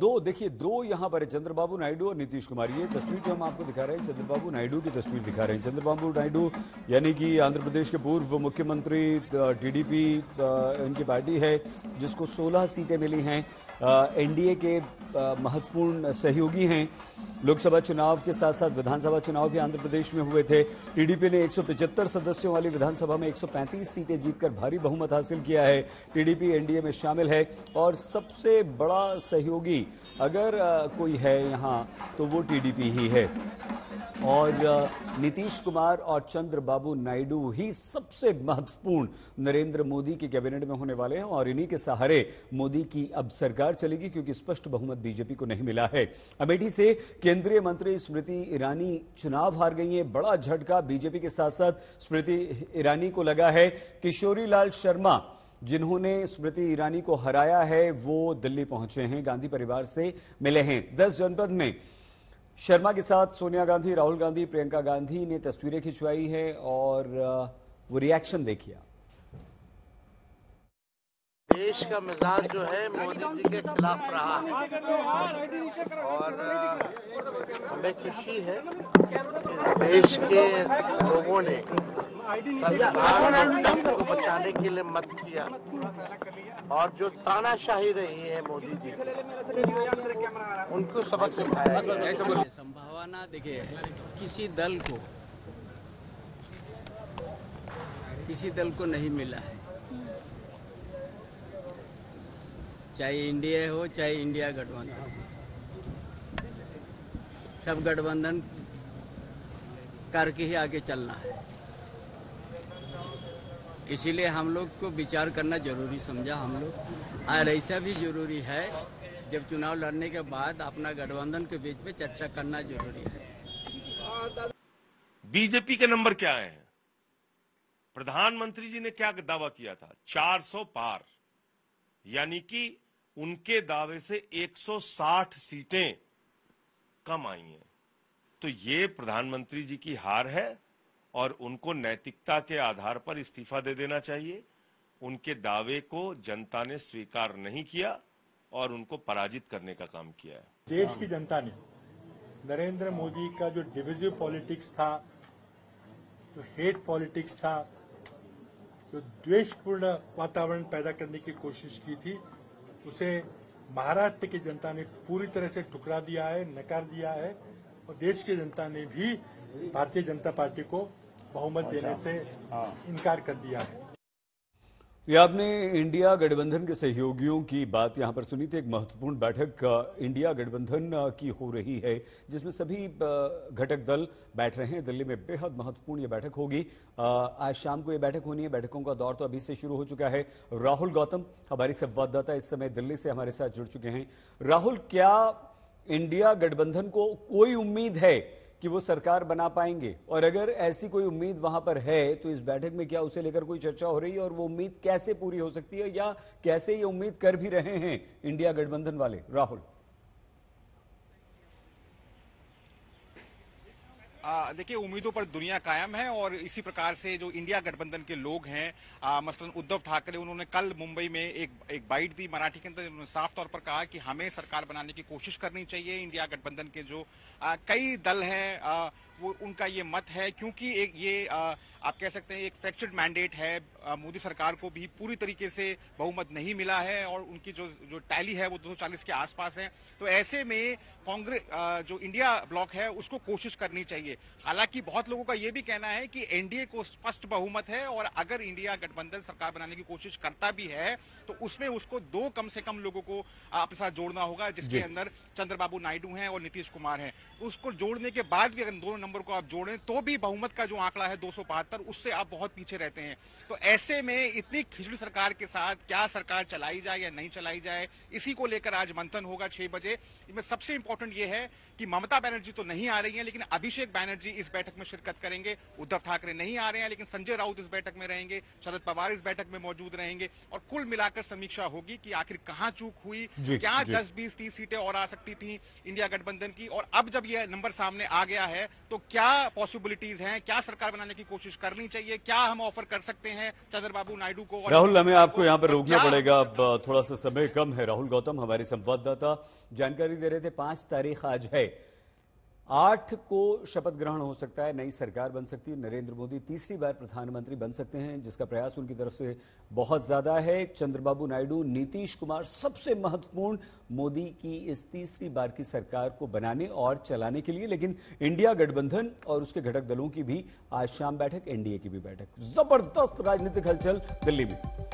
देखिए दो यहाँ पर चंद्रबाबू नायडू और नीतीश कुमार। ये तस्वीर जो हम आपको दिखा रहे हैं चंद्रबाबू नायडू की तस्वीर दिखा रहे हैं। चंद्रबाबू नायडू यानी कि आंध्र प्रदेश के पूर्व मुख्यमंत्री, टीडीपी इनकी पार्टी है जिसको 16 सीटें मिली हैं। एनडीए के महत्वपूर्ण सहयोगी हैं। लोकसभा चुनाव के साथ साथ विधानसभा चुनाव भी आंध्र प्रदेश में हुए थे। टीडीपी ने 175 सदस्यों वाली विधानसभा में 135 सीटें जीतकर भारी बहुमत हासिल किया है। टीडीपी एनडीए में शामिल है और सबसे बड़ा सहयोगी अगर कोई है यहां तो वो टीडीपी ही है। और नीतीश कुमार और चंद्रबाबू नायडू ही सबसे महत्वपूर्ण नरेंद्र मोदी के कैबिनेट में होने वाले हैं और इन्हीं के सहारे मोदी की अब सरकार चलेगी, क्योंकि स्पष्ट बहुमत बीजेपी को नहीं मिला है। अमेठी से केंद्रीय मंत्री स्मृति ईरानी चुनाव हार गई हैं। बड़ा झटका बीजेपी के साथ साथ स्मृति ईरानी को लगा है। किशोरी लाल शर्मा जिन्होंने स्मृति ईरानी को हराया है वो दिल्ली पहुंचे हैं, गांधी परिवार से मिले हैं। 10 जनपद में शर्मा के साथ सोनिया गांधी, राहुल गांधी, प्रियंका गांधी ने तस्वीरें खिंचवाई है और वो रिएक्शन देखिए। देश का मिजाज जो है मोदी जी के खिलाफ रहा है और हमें खुशी है कि देश के लोगों ने संविधान को बचाने के लिए मत किया और जो तानाशाही रही है मोदी जी उनको सबक सिखाया गया। संभावना देखिए, किसी दल को नहीं मिला है, चाहे इंडिया हो चाहे इंडिया गठबंधन, सब गठबंधन करके ही आगे चलना है। इसीलिए हम लोग को विचार करना जरूरी समझा हम लोग, और ऐसा भी जरूरी है जब चुनाव लड़ने के बाद अपना गठबंधन के बीच में चर्चा करना जरूरी है। बीजेपी के नंबर क्या आए हैं? प्रधानमंत्री जी ने क्या दावा किया था? 400 पार, यानी कि उनके दावे से 160 सीटें कम आई हैं। तो ये प्रधानमंत्री जी की हार है और उनको नैतिकता के आधार पर इस्तीफा दे देना चाहिए। उनके दावे को जनता ने स्वीकार नहीं किया और उनको पराजित करने का काम किया है। देश की जनता ने नरेंद्र मोदी का जो डिविजिव पॉलिटिक्स था, जो हेट पॉलिटिक्स था, जो द्वेषपूर्ण वातावरण पैदा करने की कोशिश की थी, उसे महाराष्ट्र की जनता ने पूरी तरह से ठुकरा दिया है, नकार दिया है और देश की जनता ने भी भारतीय जनता पार्टी को बहुमत देने से इनकार कर दिया है। ये आपने इंडिया गठबंधन के सहयोगियों की बात यहां पर सुनी थी। एक महत्वपूर्ण बैठक इंडिया गठबंधन की हो रही है जिसमें सभी घटक दल बैठ रहे हैं। दिल्ली में बेहद महत्वपूर्ण ये बैठक होगी। आज शाम को ये बैठक होनी है। बैठकों का दौर तो अभी से शुरू हो चुका है। राहुल गौतम हमारे संवाददाता इस समय दिल्ली से हमारे साथ जुड़ चुके हैं। राहुल, क्या इंडिया गठबंधन को कोई उम्मीद है कि वो सरकार बना पाएंगे? और अगर ऐसी कोई उम्मीद वहां पर है तो इस बैठक में क्या उसे लेकर कोई चर्चा हो रही है और वो उम्मीद कैसे पूरी हो सकती है, या कैसे ये उम्मीद कर भी रहे हैं इंडिया गठबंधन वाले? राहुल, देखिए, उम्मीदों पर दुनिया कायम है और इसी प्रकार से जो इंडिया गठबंधन के लोग हैं, मसलन उद्धव ठाकरे, उन्होंने कल मुंबई में एक बाइट दी मराठी के अंदर। उन्होंने साफ तौर पर कहा कि हमें सरकार बनाने की कोशिश करनी चाहिए। इंडिया गठबंधन के जो कई दल हैं वो उनका ये मत है, क्योंकि एक ये आप कह सकते हैं एक फ्रैक्चर्ड मैंडेट है। मोदी सरकार को भी पूरी तरीके से बहुमत नहीं मिला है और उनकी जो टैली है वो 240 के आसपास है। तो ऐसे में कांग्रेस जो इंडिया ब्लॉक है उसको कोशिश करनी चाहिए। हालांकि बहुत लोगों का ये भी कहना है कि एनडीए को स्पष्ट बहुमत है और अगर इंडिया गठबंधन सरकार बनाने की कोशिश करता भी है तो उसमें उसको दो कम से कम लोगों को अपने साथ जोड़ना होगा, जिसके अंदर चंद्रबाबू नायडू हैं और नीतीश कुमार हैं। उसको जोड़ने के बाद भी अगर दोनों नंबर को आप जोड़ें तो भी बहुमत का जो आंकड़ा है 272, उससे आप बहुत पीछे रहते हैं। तो ऐसे में इतनी खिचड़ी सरकार के साथ क्या सरकार चलाई जाए या नहीं चलाई जाए, इसी को लेकर आज मंथन होगा 6 बजे। इसमें सबसे इंपॉर्टेंट ये है कि ममता बनर्जी तो नहीं आ रही हैं, लेकिन अभिषेक बैनर्जी इस बैठक में शिरकत करेंगे। उद्धव ठाकरे नहीं आ रहे हैं, लेकिन संजय राउत इस बैठक में रहेंगे, शरद पवार इस बैठक में मौजूद रहेंगे और कुल मिलाकर समीक्षा होगी कि आखिर कहां चूक हुई, क्या 10, 20, 30 सीटें और आ सकती थी इंडिया गठबंधन की। और अब जब यह नंबर सामने आ गया है तो क्या पॉसिबिलिटीज हैं, क्या सरकार बनाने की कोशिश करनी चाहिए, क्या हम ऑफर कर सकते हैं चंद्रबाबू नायडू को? राहुल, हमें आपको यहाँ पर रोकना पड़ेगा, अब थोड़ा सा समय कम है। राहुल गौतम हमारे संवाददाता जानकारी दे रहे थे। 5 तारीख आज है, 8 को शपथ ग्रहण हो सकता है, नई सरकार बन सकती है, नरेंद्र मोदी तीसरी बार प्रधानमंत्री बन सकते हैं, जिसका प्रयास उनकी तरफ से बहुत ज्यादा है। चंद्रबाबू नायडू, नीतीश कुमार सबसे महत्वपूर्ण मोदी की इस तीसरी बार की सरकार को बनाने और चलाने के लिए। लेकिन इंडिया गठबंधन और उसके घटक दलों की भी आज शाम बैठक, एनडीए की भी बैठक। जबरदस्त राजनीतिक हलचल दिल्ली में।